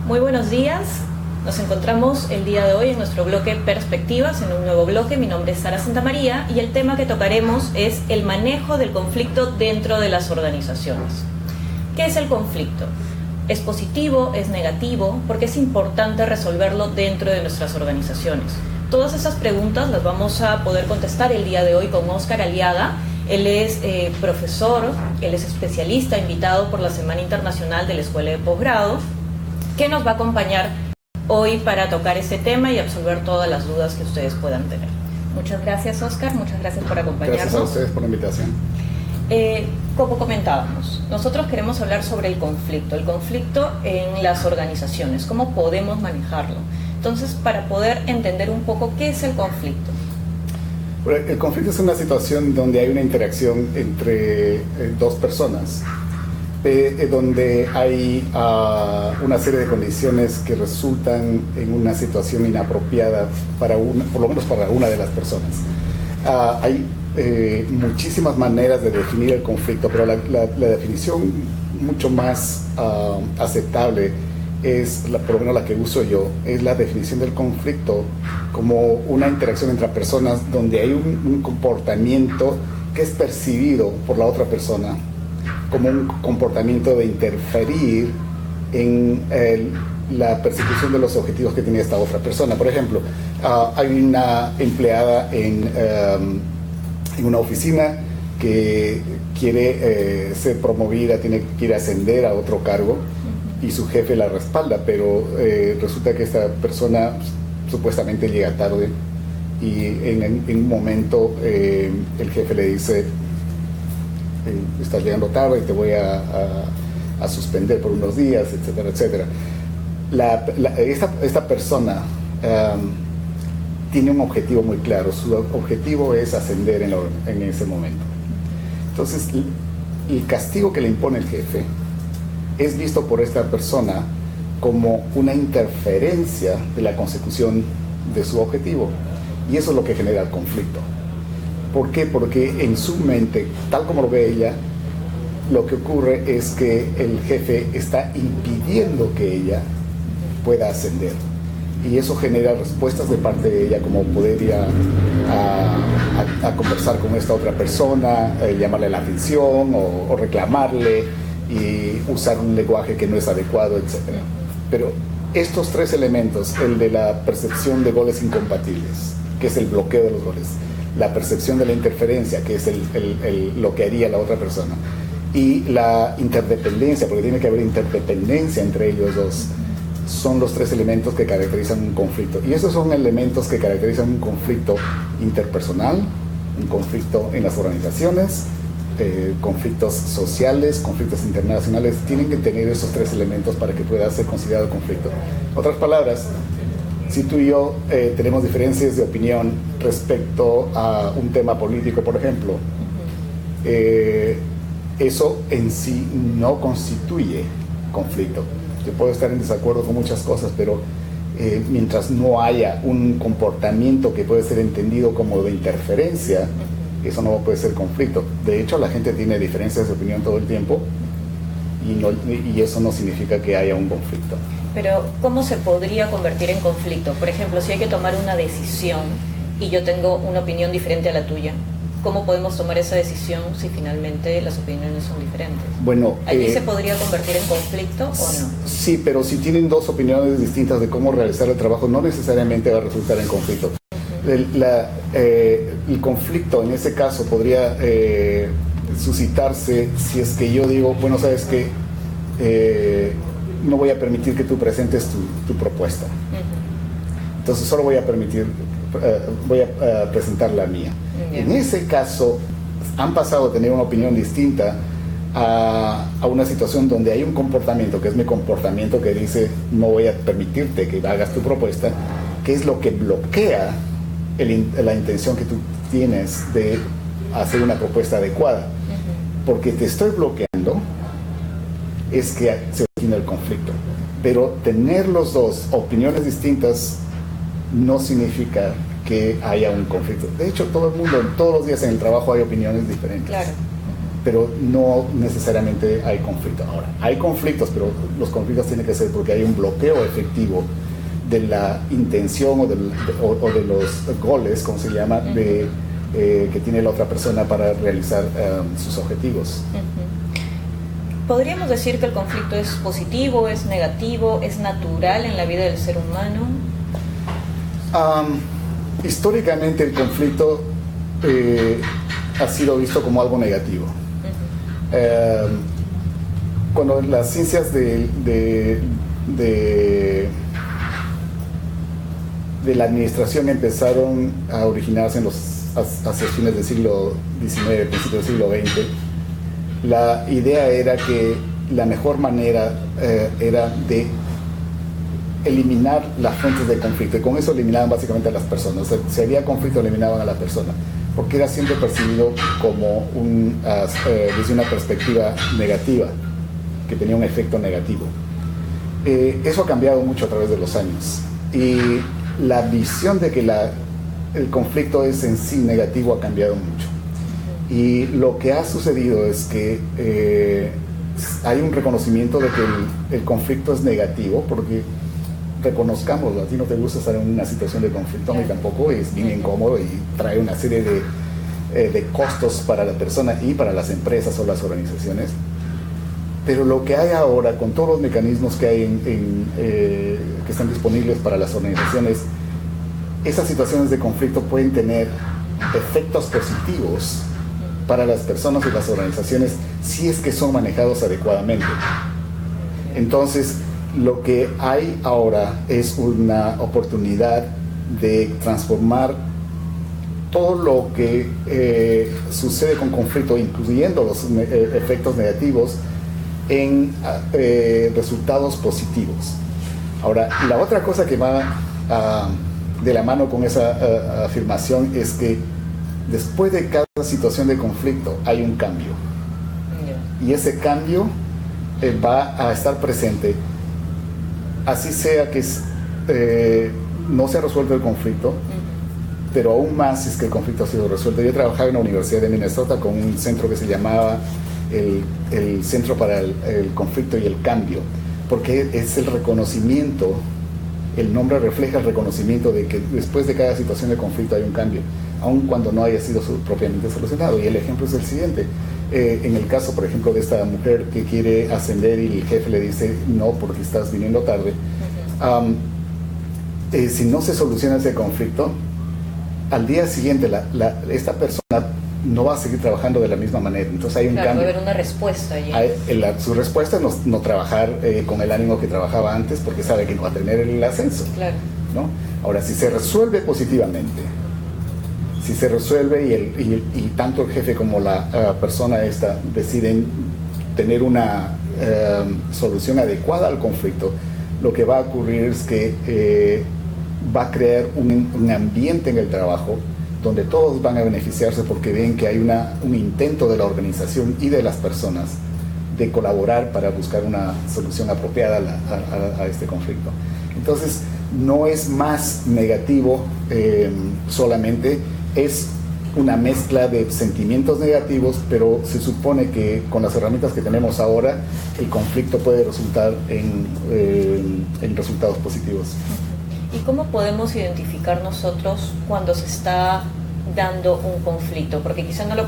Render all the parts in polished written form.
Muy buenos días. Nos encontramos el día de hoy en nuestro bloque Perspectivas, en un nuevo bloque. Mi nombre es Sara Santamaría y el tema que tocaremos es el manejo del conflicto dentro de las organizaciones. ¿Qué es el conflicto? ¿Es positivo? ¿Es negativo? Porque es importante resolverlo dentro de nuestras organizaciones. Todas esas preguntas las vamos a poder contestar el día de hoy con Óscar Aliaga. Él es profesor, él es especialista invitado por la Semana Internacional de la Escuela de Posgrado, que nos va a acompañar hoy para tocar este tema y absolver todas las dudas que ustedes puedan tener. Muchas gracias, Óscar, muchas gracias por acompañarnos. Gracias a ustedes por la invitación. Como comentábamos, nosotros queremos hablar sobre el conflicto en las organizaciones, cómo podemos manejarlo. Entonces, para poder entender un poco qué es el conflicto. El conflicto es una situación donde hay una interacción entre dos personas, donde hay una serie de condiciones que resultan en una situación inapropiada por lo menos para una de las personas. Hay muchísimas maneras de definir el conflicto, pero la definición mucho más aceptable es, por lo menos la que uso yo, es la definición del conflicto como una interacción entre personas donde hay un comportamiento que es percibido por la otra persona como un comportamiento de interferir en la persecución de los objetivos que tiene esta otra persona. Por ejemplo, hay una empleada en una oficina que quiere ser promovida, quiere ascender a otro cargo y su jefe la respalda, pero resulta que esta persona supuestamente llega tarde y en un momento el jefe le dice: estás llegando tarde y te voy a suspender por unos días, etcétera, etcétera. Esta persona tiene un objetivo muy claro. Su objetivo es ascender en ese momento. Entonces, el castigo que le impone el jefe es visto por esta persona como una interferencia de la consecución de su objetivo. Y eso es lo que genera el conflicto. ¿Por qué? Porque en su mente, tal como lo ve ella, lo que ocurre es que el jefe está impidiendo que ella pueda ascender. Y eso genera respuestas de parte de ella, como poder ir a conversar con esta otra persona, llamarle la atención o reclamarle y usar un lenguaje que no es adecuado, etc. Pero estos tres elementos, el de la percepción de goles incompatibles, que es el bloqueo de los goles, la percepción de la interferencia, que es lo que haría la otra persona, y la interdependencia, porque tiene que haber interdependencia entre ellos dos, son los tres elementos que caracterizan un conflicto. Y esos son elementos que caracterizan un conflicto interpersonal, un conflicto en las organizaciones, conflictos sociales, conflictos internacionales. Tienen que tener esos tres elementos para que pueda ser considerado conflicto. En otras palabras, si tú y yo tenemos diferencias de opinión respecto a un tema político, por ejemplo, eso en sí no constituye conflicto. Yo puedo estar en desacuerdo con muchas cosas, pero mientras no haya un comportamiento que puede ser entendido como de interferencia, eso no puede ser conflicto. De hecho, la gente tiene diferencias de opinión todo el tiempo y eso no significa que haya un conflicto. Pero, ¿cómo se podría convertir en conflicto? Por ejemplo, si hay que tomar una decisión y yo tengo una opinión diferente a la tuya, ¿cómo podemos tomar esa decisión si finalmente las opiniones son diferentes? Bueno, ¿allí se podría convertir en conflicto o no? Sí, pero si tienen dos opiniones distintas de cómo realizar el trabajo, no necesariamente va a resultar en conflicto. El conflicto en ese caso podría suscitarse si es que yo digo: bueno, sabes que no voy a permitir que tú presentes tu propuesta. Entonces solo voy a presentar la mía. En ese caso, han pasado a tener una opinión distinta a una situación donde hay un comportamiento, que es mi comportamiento, que dice: no voy a permitirte que hagas tu propuesta, que es lo que bloquea la intención que tú tienes de hacer una propuesta adecuada. Porque te estoy bloqueando, es que se origina el conflicto. Pero tener los dos opiniones distintas no significa que haya un conflicto. De hecho, todo el mundo, todos los días en el trabajo hay opiniones diferentes. Claro. pero no necesariamente hay conflicto. Ahora, hay conflictos, pero los conflictos tienen que ser porque hay un bloqueo efectivo de la intención o de los goles, como se llama, que tiene la otra persona para realizar sus objetivos. ¿Podríamos decir que el conflicto es positivo, es negativo, es natural en la vida del ser humano? Históricamente el conflicto ha sido visto como algo negativo. Cuando las ciencias de la administración empezaron a originarse hacia fines del siglo XIX, principios del siglo XX, la idea era que la mejor manera era de eliminar las fuentes de conflicto, y con eso eliminaban básicamente a las personas. O sea, si había conflicto, eliminaban a la persona, porque era siempre percibido como desde una perspectiva negativa, que tenía un efecto negativo. Eso ha cambiado mucho a través de los años, y la visión de que el conflicto es en sí negativo ha cambiado mucho. Y lo que ha sucedido es que hay un reconocimiento de que el conflicto es negativo, porque reconozcámoslo, a ti no te gusta estar en una situación de conflicto, a mí tampoco, es bien incómodo y trae una serie de costos para la persona y para las empresas o las organizaciones. Pero lo que hay ahora, con todos los mecanismos que hay que están disponibles para las organizaciones, esas situaciones de conflicto pueden tener efectos positivos para las personas y las organizaciones si es que son manejados adecuadamente. Entonces, lo que hay ahora es una oportunidad de transformar todo lo que sucede con conflicto, incluyendo los efectos negativos, en resultados positivos. Ahora, la otra cosa que va de la mano con esa afirmación es que después de cada situación de conflicto hay un cambio. Y ese cambio va a estar presente, así sea que no se ha resuelto el conflicto, pero aún más si es que el conflicto ha sido resuelto. Yo trabajaba en la Universidad de Minnesota con un centro que se llamaba el Centro para el Conflicto y el Cambio, porque es el reconocimiento, el nombre refleja el reconocimiento de que después de cada situación de conflicto hay un cambio, aun cuando no haya sido propiamente solucionado. Y el ejemplo es el siguiente. En el caso, por ejemplo, de esta mujer que quiere ascender y el jefe le dice no porque estás viniendo tarde, si no se soluciona ese conflicto, al día siguiente esta persona no va a seguir trabajando de la misma manera. Entonces hay un cambio. Va a haber una respuesta allí. Su respuesta es no trabajar con el ánimo que trabajaba antes, porque sabe que no va a tener el ascenso. Claro. ¿No? Ahora, si se resuelve positivamente, si se resuelve y tanto el jefe como la persona esta deciden tener una solución adecuada al conflicto, lo que va a ocurrir es que va a crear un ambiente en el trabajo donde todos van a beneficiarse, porque ven que hay un intento de la organización y de las personas de colaborar para buscar una solución apropiada a este conflicto. Entonces, no es más negativo solamente, es una mezcla de sentimientos negativos, pero se supone que con las herramientas que tenemos ahora, el conflicto puede resultar en resultados positivos. ¿Y cómo podemos identificar nosotros cuando se está dando un conflicto? Porque quizás no nos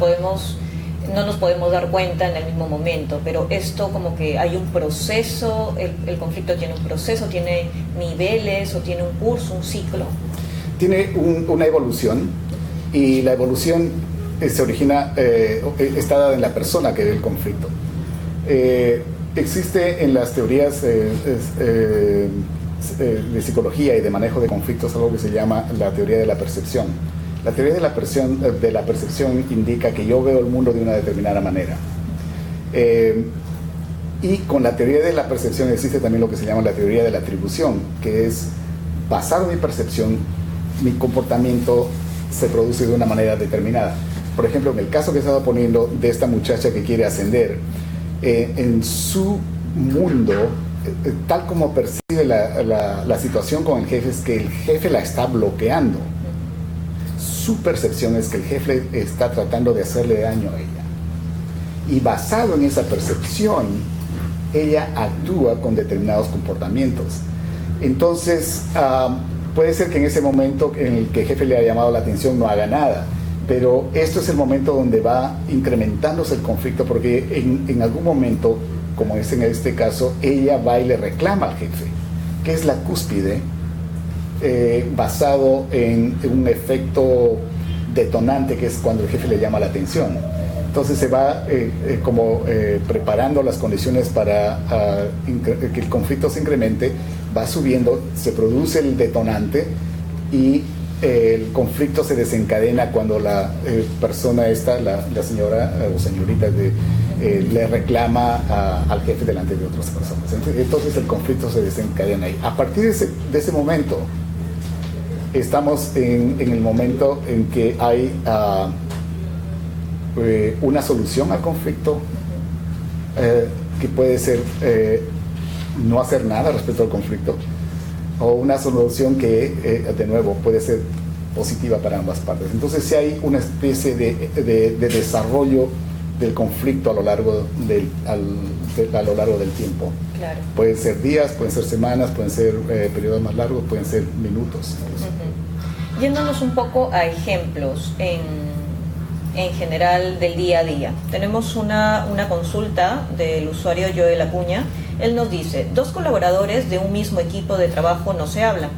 podemos dar cuenta en el mismo momento, pero esto como que hay un proceso, el conflicto tiene un proceso, tiene niveles o tiene un curso, un ciclo. Tiene una evolución, y la evolución se origina, está dada en la persona que ve el conflicto. Existe en las teorías de psicología y de manejo de conflictos algo que se llama la teoría de la percepción. La teoría de la percepción indica que yo veo el mundo de una determinada manera. Y con la teoría de la percepción existe también lo que se llama la teoría de la atribución, que es, basado en mi percepción, mi comportamiento se produce de una manera determinada. Por ejemplo, en el caso que estaba poniendo de esta muchacha que quiere ascender, en su mundo, tal como percibe la situación con el jefe, es que el jefe la está bloqueando. Su percepción es que el jefe está tratando de hacerle daño a ella. y basado en esa percepción, ella actúa con determinados comportamientos. Entonces, puede ser que en ese momento en el que el jefe le ha llamado la atención no haga nada, pero esto es el momento donde va incrementándose el conflicto, porque en algún momento, como es en este caso, ella va y le reclama al jefe, que es la cúspide, basado en un efecto detonante, que es cuando el jefe le llama la atención. Entonces se va preparando las condiciones para que el conflicto se incremente, va subiendo, se produce el detonante y el conflicto se desencadena cuando la persona esta, la señora o señorita le reclama al jefe delante de otras personas. Entonces el conflicto se desencadena ahí. A partir de ese momento, estamos en el momento en que hay una solución al conflicto, que puede ser no hacer nada respecto al conflicto, o una solución que, de nuevo, puede ser positiva para ambas partes. Entonces, si hay una especie de desarrollo del conflicto a lo largo del tiempo. Claro. Pueden ser días, pueden ser semanas, pueden ser periodos más largos, pueden ser minutos. Uh-huh. Yéndonos un poco a ejemplos en general del día a día. Tenemos una consulta del usuario Joel Acuña. Él nos dice: 2 colaboradores de un mismo equipo de trabajo no se hablan.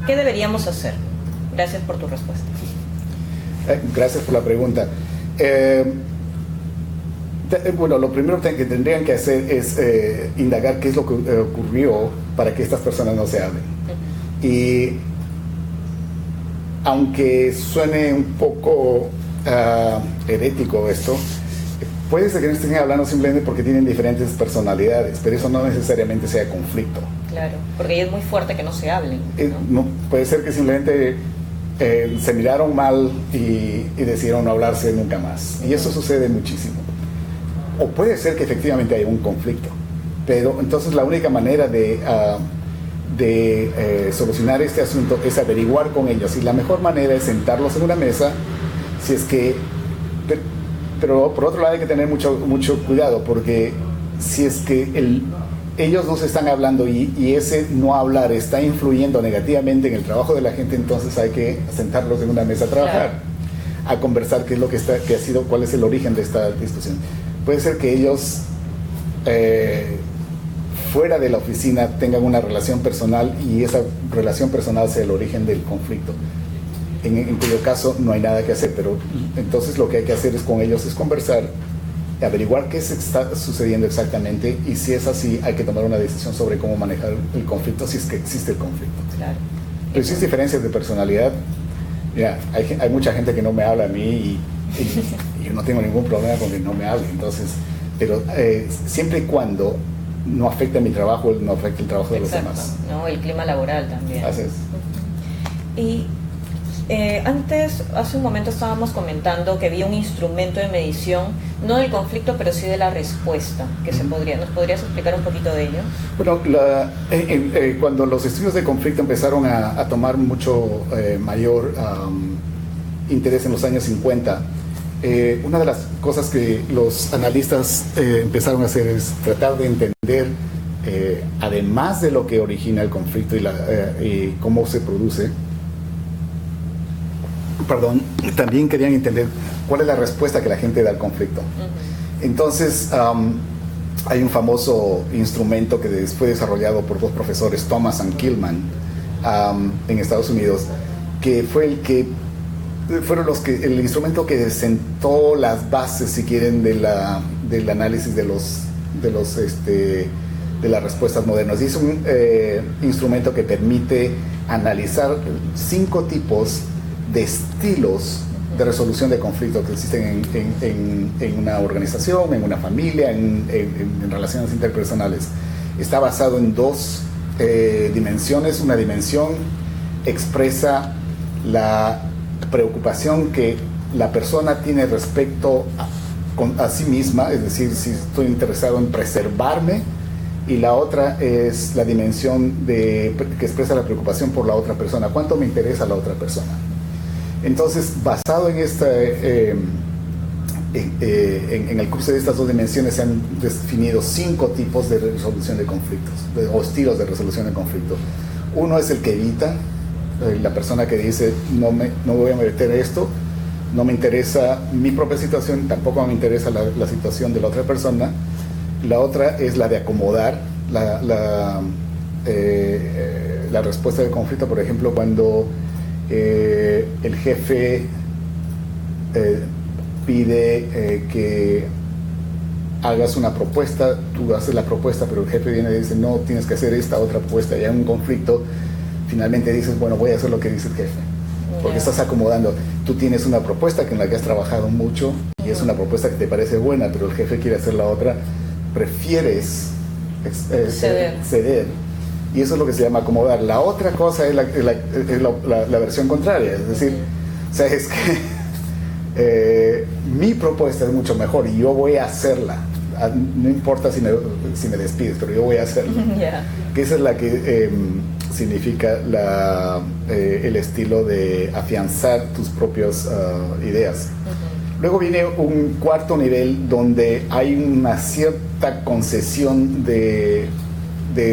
¿Qué deberíamos hacer? Gracias por tu respuesta. Gracias por la pregunta. Bueno, lo primero que tendrían que hacer es indagar qué es lo que ocurrió para que estas personas no se hablen. Uh-huh. Y aunque suene un poco herético esto, puede ser que no estén hablando simplemente porque tienen diferentes personalidades, pero eso no necesariamente sea conflicto. Claro, porque es muy fuerte que no se hablen, ¿no? No, puede ser que simplemente se miraron mal y decidieron no hablarse nunca más. Y eso sucede muchísimo. O puede ser que efectivamente haya un conflicto, pero entonces la única manera de solucionar este asunto es averiguar con ellos, y la mejor manera es sentarlos en una mesa. Si es que, pero por otro lado hay que tener mucho cuidado, porque si es que ellos no se están hablando y ese no hablar está influyendo negativamente en el trabajo de la gente, entonces hay que sentarlos en una mesa a trabajar, claro, a conversar qué es lo que ha sido, cuál es el origen de esta discusión. Puede ser que ellos fuera de la oficina tengan una relación personal y esa relación personal sea el origen del conflicto, en cuyo caso no hay nada que hacer, pero entonces lo que hay que hacer con ellos es conversar, averiguar qué se está sucediendo exactamente, y si es así hay que tomar una decisión sobre cómo manejar el conflicto, si es que existe el conflicto. Claro. Pero si existen diferencias de personalidad, mira, hay mucha gente que no me habla a mí y yo no tengo ningún problema con que no me hable, entonces, pero siempre y cuando no afecte mi trabajo, no afecte el trabajo de los demás. No, el clima laboral también. Así es. Y hace un momento estábamos comentando que había un instrumento de medición, no del conflicto, pero sí de la respuesta, que ¿nos podrías explicar un poquito de ello? Bueno, cuando los estudios de conflicto empezaron a tomar mucho mayor interés en los años 50, una de las cosas que los analistas empezaron a hacer es tratar de entender, además de lo que origina el conflicto y cómo se produce, también querían entender cuál es la respuesta que la gente da al conflicto. Uh-huh. Entonces, hay un famoso instrumento que fue desarrollado por 2 profesores, Thomas and Kilman, en Estados Unidos, que fue el instrumento que sentó las bases, si quieren, del análisis de las respuestas modernas. Y es un instrumento que permite analizar 5 tipos de estilos de resolución de conflictos que existen en una organización, en una familia, en relaciones interpersonales. Está basado en 2 dimensiones. Una dimensión expresa la preocupación que la persona tiene respecto a sí misma, es decir, si estoy interesado en preservarme, y la otra es la dimensión que expresa la preocupación por la otra persona, cuánto me interesa la otra persona. Entonces, basado en en el curso de estas dos dimensiones se han definido 5 tipos de resolución de conflictos, o estilos de resolución de conflictos. Uno es el que evita, la persona que dice no voy a meter esto, no me interesa mi propia situación, tampoco me interesa la situación de la otra persona. La otra es la de acomodar la respuesta de conflicto, por ejemplo, cuando el jefe pide que hagas una propuesta, tú haces la propuesta, pero el jefe viene y dice, no, tienes que hacer esta otra propuesta, y hay un conflicto, finalmente dices, bueno, voy a hacer lo que dice el jefe, porque estás acomodando. Tú tienes una propuesta en la que has trabajado mucho, y es una propuesta que te parece buena, pero el jefe quiere hacer la otra, prefieres ceder, y eso es lo que se llama acomodar. La otra cosa es la versión contraria, es decir, sabes que mi propuesta es mucho mejor y yo voy a hacerla, no importa si me despides, pero yo voy a hacerla. Que esa es la que significa el estilo de afianzar tus propias ideas. Luego viene un cuarto nivel donde hay una cierta concesión de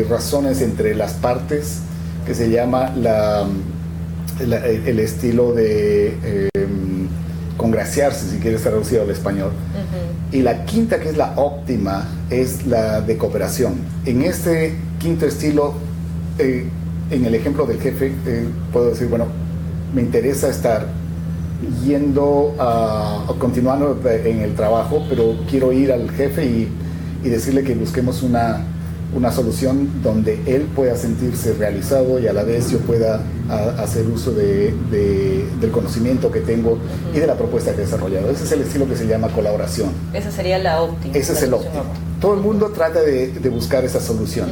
razones entre las partes, que se llama el estilo de congraciarse, si quieres traducido al español. Y la quinta, que es la óptima, es la de cooperación. En este quinto estilo, en el ejemplo del jefe, puedo decir, bueno, me interesa estar continuando en el trabajo, pero quiero ir al jefe y decirle que busquemos una solución donde él pueda sentirse realizado y a la vez yo pueda hacer uso del conocimiento que tengo y de la propuesta que he desarrollado. Ese es el estilo que se llama colaboración. Esa sería la óptima. Ese es el óptimo. Todo el mundo trata de buscar esa solución.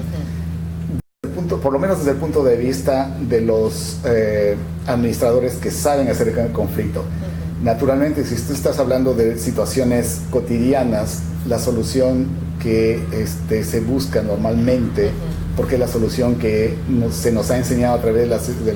Por lo menos desde el punto de vista de los administradores que saben acerca del conflicto. Naturalmente, si tú estás hablando de situaciones cotidianas, la solución que se busca normalmente, porque es la solución que se nos ha enseñado a través de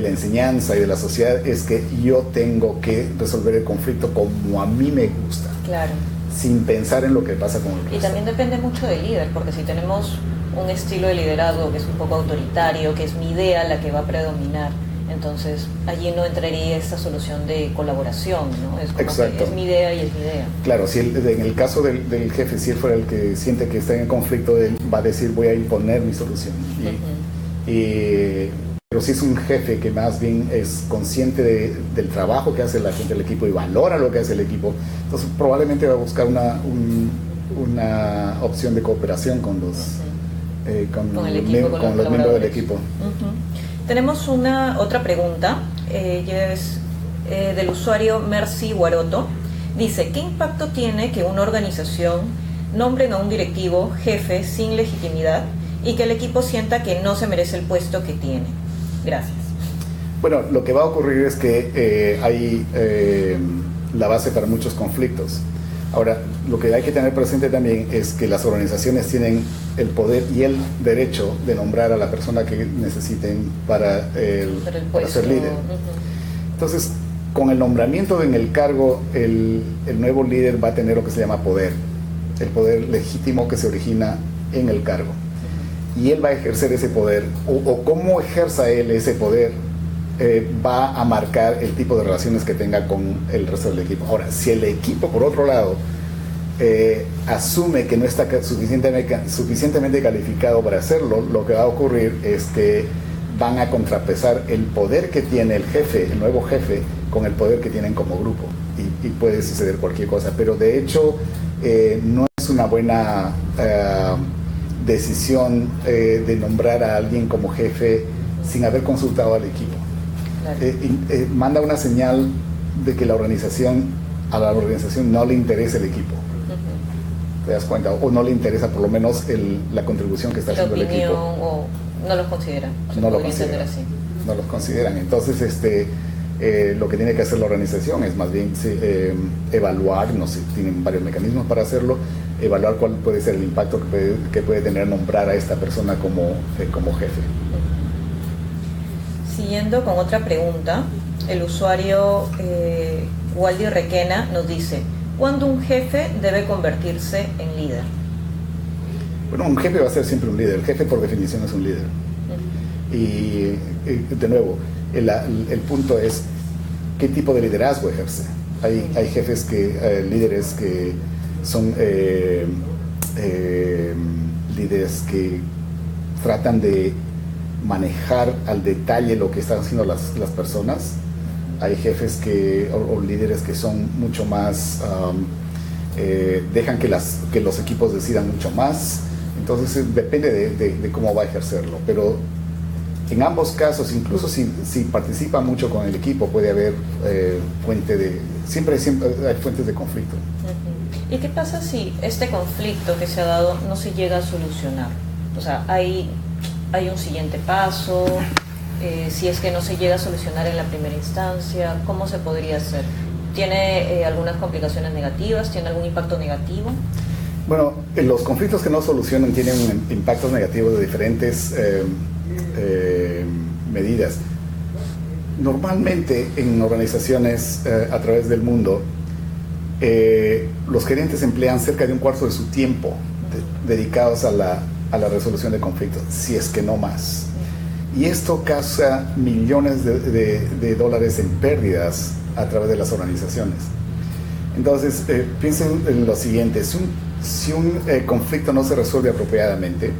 la enseñanza y de la sociedad, es que yo tengo que resolver el conflicto como a mí me gusta. Claro. Sin pensar en lo que pasa con el resto. Y también depende mucho del líder, porque si tenemos un estilo de liderazgo que es un poco autoritario, que es mi idea la que va a predominar, entonces allí no entraría esa solución de colaboración, ¿no? Es como exacto. Que es mi idea y es mi idea. Claro, si en el caso del jefe, si él fuera el que siente que está en conflicto, él va a decir, voy a imponer mi solución. Pero si es un jefe que más bien es consciente del trabajo que hace la gente del equipo y valora lo que hace el equipo, entonces probablemente va a buscar una opción de cooperación con los miembros del equipo. Tenemos otra pregunta, es del usuario Mercy Guaroto. Dice, ¿qué impacto tiene que una organización nombre a un directivo jefe sin legitimidad y que el equipo sienta que no se merece el puesto que tiene? Gracias. Bueno, lo que va a ocurrir es que hay la base para muchos conflictos. Ahora, lo que hay que tener presente también es que las organizaciones tienen el poder y el derecho de nombrar a la persona que necesiten para ser líder. Entonces, con el nombramiento en el cargo, el nuevo líder va a tener lo que se llama poder, el poder legítimo que se origina en el cargo. Y él va a ejercer ese poder, o cómo ejerza él ese poder, va a marcar el tipo de relaciones que tenga con el resto del equipo. Ahora, si el equipo, por otro lado, asume que no está suficientemente calificado para hacerlo, lo que va a ocurrir es que van a contrapesar el poder que tiene el jefe, el nuevo jefe, con el poder que tienen como grupo. Y puede suceder cualquier cosa. Pero de hecho, no es una buena decisión de nombrar a alguien como jefe sin haber consultado al equipo. Claro. Manda una señal de que a la organización no le interesa el equipo. ¿Te das cuenta? O no le interesa por lo menos la contribución que está haciendo el equipo. O no los consideran. No los consideran. Entonces, lo que tiene que hacer la organización es más bien evaluar, no sé, tienen varios mecanismos para hacerlo, evaluar cuál puede ser el impacto que puede tener nombrar a esta persona como jefe. Siguiendo con otra pregunta, el usuario Waldi Requena nos dice: ¿cuándo un jefe debe convertirse en líder? Bueno, un jefe va a ser siempre un líder. El jefe por definición es un líder. Y de nuevo, el punto es qué tipo de liderazgo ejerce. Hay jefes líderes que son líderes que tratan de manejar al detalle lo que están haciendo las personas. Hay jefes o líderes que son mucho más, dejan que los equipos decidan mucho más. Entonces depende de cómo va a ejercerlo. Pero en ambos casos, incluso si participa mucho con el equipo, puede haber siempre hay fuentes de conflicto. ¿Y qué pasa si este conflicto que se ha dado no se llega a solucionar? O sea, hay un siguiente paso, si es que no se llega a solucionar en la primera instancia, ¿cómo se podría hacer? ¿Tiene algunas complicaciones negativas? ¿Tiene algún impacto negativo? Bueno, los conflictos que no solucionan tienen impactos negativos de diferentes medidas. Normalmente en organizaciones a través del mundo, los gerentes emplean cerca de un cuarto de su tiempo dedicados a la resolución de conflictos, si es que no más. Y esto causa millones de dólares en pérdidas a través de las organizaciones. Entonces, piensen en lo siguiente: si un conflicto no se resuelve apropiadamente,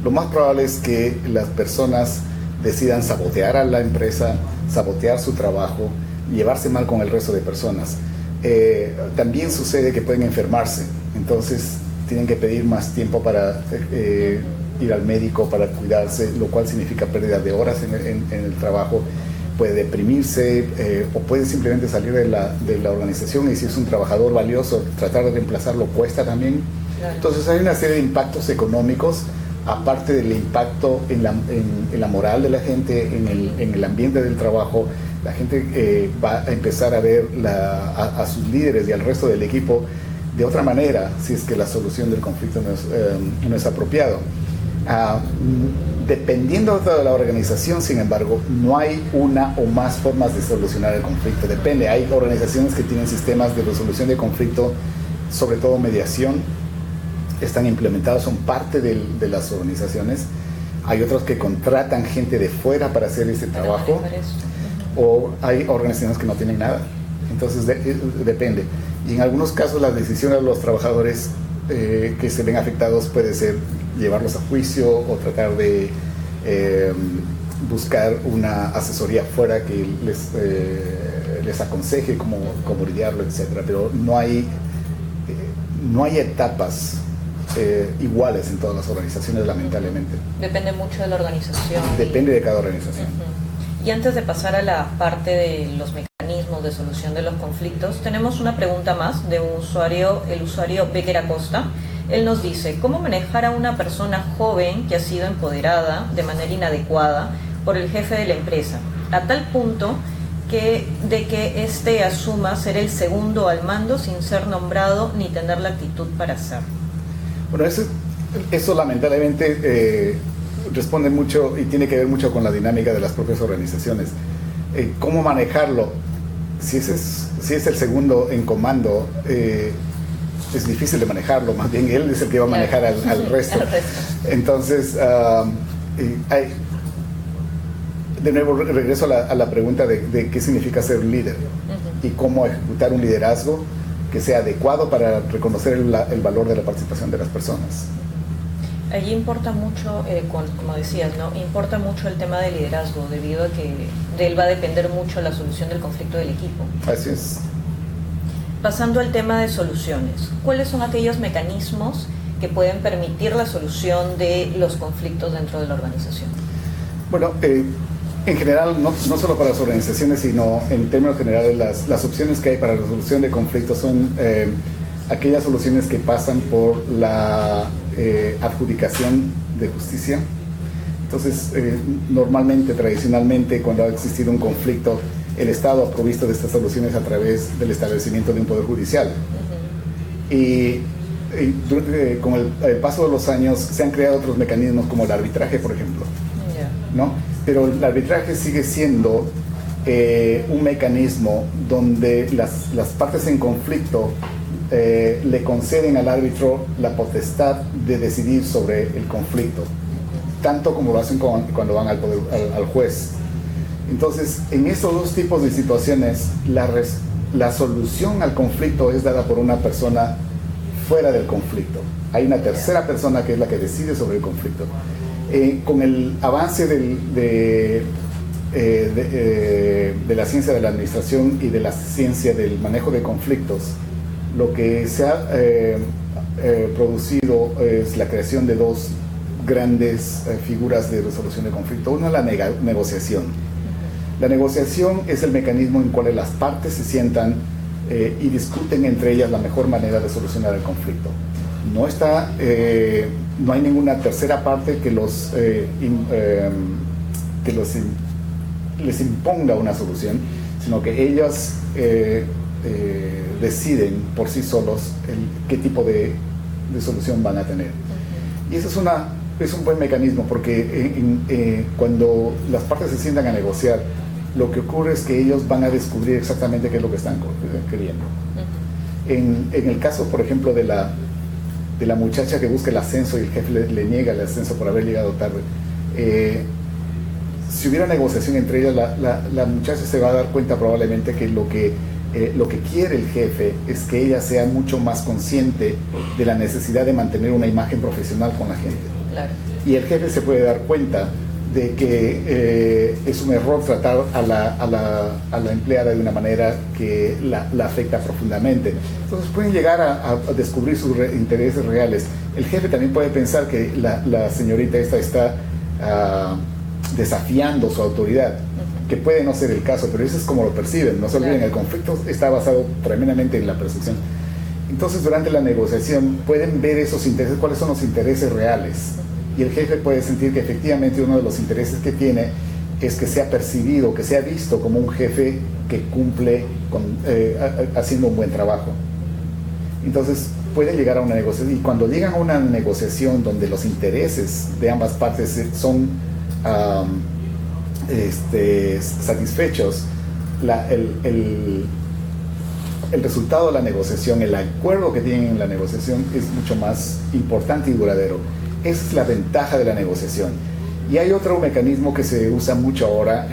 lo más probable es que las personas decidan sabotear a la empresa, sabotear su trabajo, llevarse mal con el resto de personas. También sucede que pueden enfermarse, entonces tienen que pedir más tiempo para ir al médico, para cuidarse, lo cual significa pérdida de horas en el trabajo. Puede deprimirse o puede simplemente salir de la organización, y si es un trabajador valioso, tratar de reemplazarlo cuesta también. Claro. Entonces hay una serie de impactos económicos, aparte del impacto en la moral de la gente, en el ambiente del trabajo. La gente va a empezar a ver a sus líderes y al resto del equipo de otra manera si es que la solución del conflicto no es apropiado. Dependiendo de la organización, sin embargo, no hay una o más formas de solucionar el conflicto. Depende. Hay organizaciones que tienen sistemas de resolución de conflicto, sobre todo mediación, están implementados, son parte de las organizaciones. Hay otros que contratan gente de fuera para hacer ese trabajo, o hay organizaciones que no tienen nada. Entonces depende. Y en algunos casos las decisiones de los trabajadores que se ven afectados puede ser llevarlos a juicio o tratar de buscar una asesoría fuera que les aconseje cómo lidiarlo, etcétera. Pero no hay etapas iguales en todas las organizaciones, lamentablemente. Depende mucho de la organización. Depende de cada organización. Y antes de pasar a la parte de los mecanismos de solución de los conflictos, tenemos una pregunta más de un usuario, el usuario Becker Acosta. Él nos dice: ¿cómo manejar a una persona joven que ha sido empoderada de manera inadecuada por el jefe de la empresa, a tal punto de que éste asuma ser el segundo al mando sin ser nombrado ni tener la actitud para hacerlo? Bueno, eso lamentablemente responde mucho y tiene que ver mucho con la dinámica de las propias organizaciones. ¿Cómo manejarlo? Si es el segundo en comando, es difícil de manejarlo, más bien él es el que va a manejar al resto. Entonces, de nuevo regreso a la pregunta de qué significa ser líder y cómo ejecutar un liderazgo que sea adecuado para reconocer el valor de la participación de las personas. Allí importa mucho, como decías, ¿no? Importa mucho el tema del liderazgo, debido a que de él va a depender mucho la solución del conflicto del equipo. Así es. Pasando al tema de soluciones, ¿cuáles son aquellos mecanismos que pueden permitir la solución de los conflictos dentro de la organización? Bueno, en general, no solo para las organizaciones, sino en términos generales, las opciones que hay para la resolución de conflictos son aquellas soluciones que pasan por la adjudicación de justicia. Entonces, normalmente, tradicionalmente, cuando ha existido un conflicto, el Estado ha provisto de estas soluciones a través del establecimiento de un poder judicial. Y con el paso de los años se han creado otros mecanismos como el arbitraje, por ejemplo, ¿no? Pero el arbitraje sigue siendo un mecanismo donde las partes en conflicto le conceden al árbitro la potestad de decidir sobre el conflicto, tanto como lo hacen cuando van al juez. Entonces, en estos dos tipos de situaciones, la solución al conflicto es dada por una persona fuera del conflicto. Hay una tercera persona que es la que decide sobre el conflicto. Con el avance de la ciencia de la administración y de la ciencia del manejo de conflictos, lo que se ha producido es la creación de dos grandes figuras de resolución de conflicto. Una es la negociación. La negociación es el mecanismo en el cual las partes se sientan y discuten entre ellas la mejor manera de solucionar el conflicto. No hay ninguna tercera parte que les imponga una solución, sino que ellas deciden por sí solos qué tipo de solución van a tener. Y eso es un buen mecanismo, porque cuando las partes se sientan a negociar, lo que ocurre es que ellos van a descubrir exactamente qué es lo que están queriendo. En el caso, por ejemplo, de la muchacha que busca el ascenso y el jefe le niega el ascenso por haber llegado tarde, si hubiera negociación entre ellas, la muchacha se va a dar cuenta probablemente que lo que quiere el jefe es que ella sea mucho más consciente de la necesidad de mantener una imagen profesional con la gente. Claro. Y el jefe se puede dar cuenta de que es un error tratar a la empleada de una manera que la afecta profundamente. Entonces pueden llegar a descubrir sus intereses reales. El jefe también puede pensar que la señorita esta está desafiando su autoridad, que puede no ser el caso, pero eso es como lo perciben. No se olviden, el conflicto está basado tremendamente en la percepción. Entonces, durante la negociación pueden ver esos intereses, cuáles son los intereses reales. Y el jefe puede sentir que efectivamente uno de los intereses que tiene es que sea percibido, que sea visto como un jefe que cumple haciendo un buen trabajo. Entonces pueden llegar a una negociación, y cuando llegan a una negociación donde los intereses de ambas partes son satisfechos, el resultado de la negociación, el acuerdo que tienen en la negociación es mucho más importante y duradero. Esa es la ventaja de la negociación. Y hay otro mecanismo que se usa mucho ahora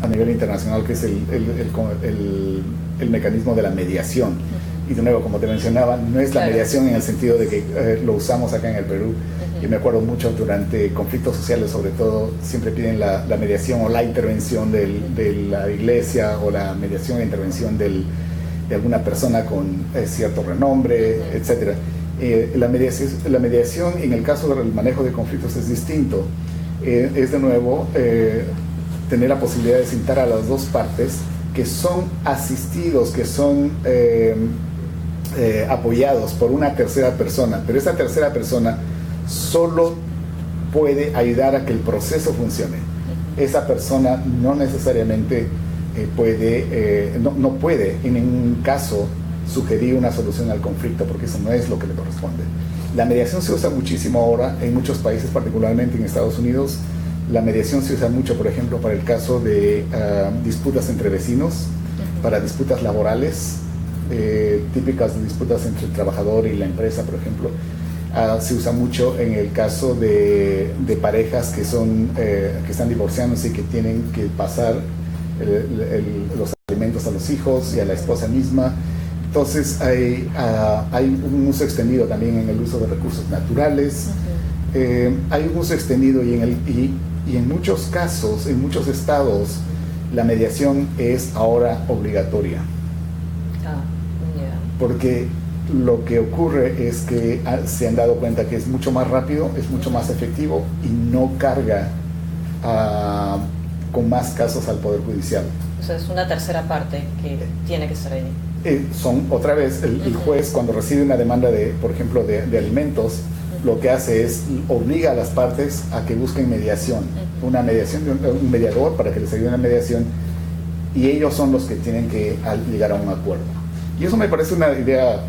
a nivel internacional, que es el mecanismo de la mediación. Y de nuevo, como te mencionaba, no es la mediación en el sentido de que lo usamos acá en el Perú. Yo me acuerdo mucho durante conflictos sociales, sobre todo, siempre piden la mediación o la intervención de la iglesia, o la mediación e intervención de alguna persona con cierto renombre, etc. La mediación en el caso del manejo de conflictos es distinto. Es de nuevo tener la posibilidad de sentar a las dos partes que son asistidos, que son apoyados por una tercera persona, pero esa tercera persona solo puede ayudar a que el proceso funcione. Esa persona no necesariamente no puede en ningún caso sugerir una solución al conflicto, porque eso no es lo que le corresponde. La mediación se usa muchísimo ahora en muchos países, particularmente en Estados Unidos. La mediación se usa mucho, por ejemplo, para el caso de disputas entre vecinos, para disputas laborales, típicas de disputas entre el trabajador y la empresa, por ejemplo. Se usa mucho en el caso de parejas que están divorciándose y que tienen que pasar los alimentos a los hijos y a la esposa misma. Entonces hay un uso extendido también en el uso de recursos naturales. Hay un uso extendido y en muchos casos, en muchos estados, la mediación es ahora obligatoria. Porque lo que ocurre es que se han dado cuenta que es mucho más rápido, es mucho más efectivo y no carga con más casos al Poder Judicial. O sea, es una tercera parte que tiene que estar ahí. Son, otra vez, el juez, cuando recibe una demanda por ejemplo, de alimentos, lo que hace es obliga a las partes a que busquen mediación, una mediación, un mediador para que les ayude en la mediación, y ellos son los que tienen que llegar a un acuerdo. Y eso me parece una idea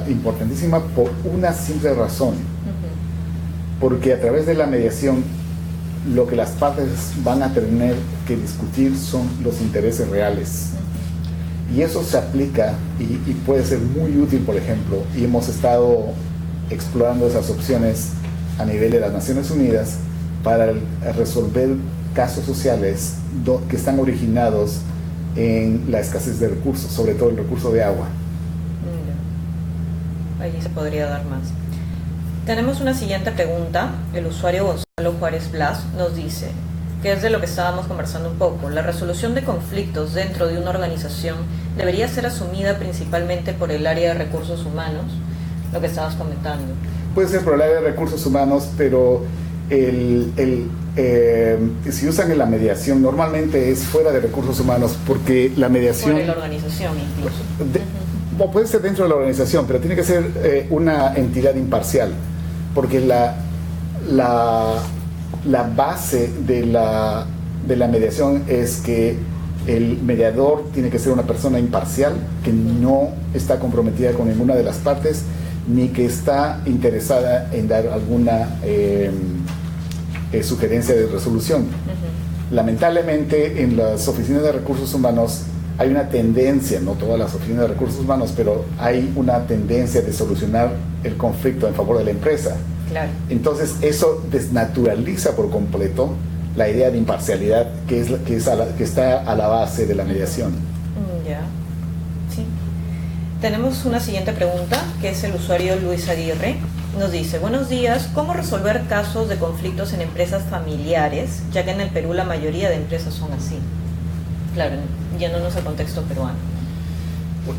importantísima por una simple razón, porque a través de la mediación lo que las partes van a tener que discutir son los intereses reales. Y eso se aplica y puede ser muy útil, por ejemplo, y hemos estado explorando esas opciones a nivel de las Naciones Unidas para resolver casos sociales que están originados en la escasez de recursos, sobre todo el recurso de agua. Allí se podría dar más. Tenemos una siguiente pregunta. El usuario Gonzalo Juárez Blas nos dice, que es de lo que estábamos conversando un poco, la resolución de conflictos dentro de una organización debería ser asumida principalmente por el área de recursos humanos, lo que estabas comentando. Puede ser por el área de recursos humanos, pero si usan la mediación, normalmente es fuera de recursos humanos, porque la mediación... Por la organización incluso. O puede ser dentro de la organización, pero tiene que ser una entidad imparcial, porque la base de la mediación es que el mediador tiene que ser una persona imparcial, que no está comprometida con ninguna de las partes, ni que está interesada en dar alguna sugerencia de resolución. Lamentablemente, en las oficinas de recursos humanos hay una tendencia, no todas las oficinas de recursos humanos, pero hay una tendencia de solucionar el conflicto en favor de la empresa. Claro. Entonces eso desnaturaliza por completo la idea de imparcialidad que está a la base de la mediación. Ya, sí. Tenemos una siguiente pregunta, que es el usuario Luis Aguirre. Nos dice, buenos días, ¿cómo resolver casos de conflictos en empresas familiares? Ya que en el Perú la mayoría de empresas son así. Claro, yéndonos al contexto peruano.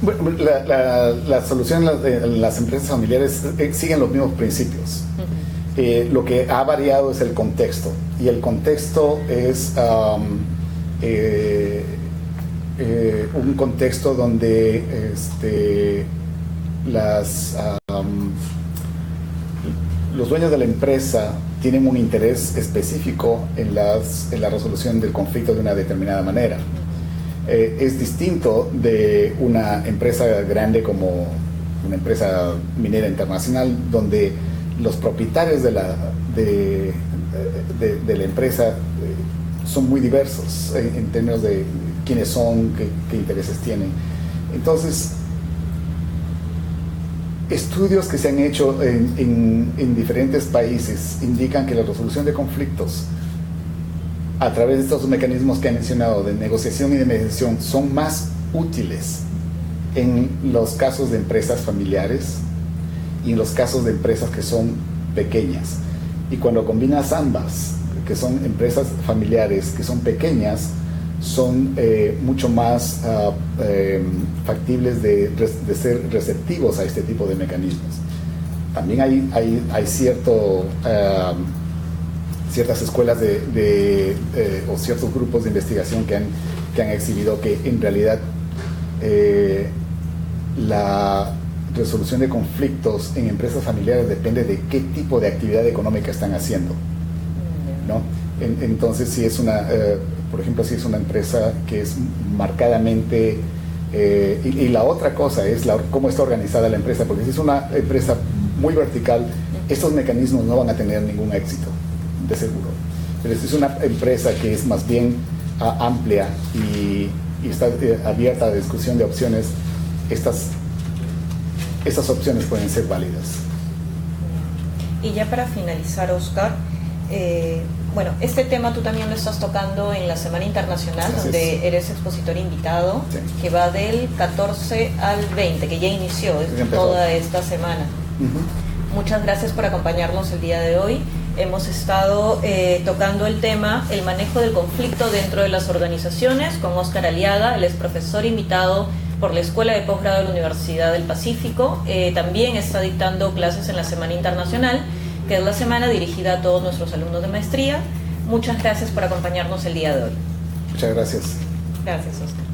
Bueno, la solución en las empresas familiares siguen los mismos principios. Lo que ha variado es el contexto, y el contexto es un contexto donde los dueños de la empresa tienen un interés específico en la resolución del conflicto de una determinada manera. Es distinto de una empresa grande como una empresa minera internacional, donde los propietarios de la empresa son muy diversos en términos de quiénes son, qué intereses tienen. Entonces, estudios que se han hecho en diferentes países indican que la resolución de conflictos a través de estos mecanismos que he mencionado de negociación y de mediación son más útiles en los casos de empresas familiares y en los casos de empresas que son pequeñas. Y cuando combinas ambas, que son empresas familiares que son pequeñas, son mucho más factibles de ser receptivos a este tipo de mecanismos. También hay ciertas escuelas o ciertos grupos de investigación que han exhibido que en realidad la resolución de conflictos en empresas familiares depende de qué tipo de actividad económica están haciendo, ¿no? Entonces, si es por ejemplo, si es una empresa que es marcadamente y la otra cosa es cómo está organizada la empresa, porque si es una empresa muy vertical, estos mecanismos no van a tener ningún éxito, de seguro. Pero si es una empresa que es más bien amplia y está abierta a discusión de opciones, estas opciones pueden ser válidas. Y ya para finalizar, Oscar, bueno, este tema tú también lo estás tocando en la Semana Internacional, donde eres expositor invitado, sí, que va del 14 al 20, que ya inició toda esta semana. Muchas gracias por acompañarnos el día de hoy. Hemos estado tocando el tema, el manejo del conflicto dentro de las organizaciones, con Oscar Aliaga. Él es profesor invitado por la Escuela de Posgrado de la Universidad del Pacífico. También está dictando clases en la Semana Internacional, que es la semana dirigida a todos nuestros alumnos de maestría. Muchas gracias por acompañarnos el día de hoy. Muchas gracias. Gracias, Oscar.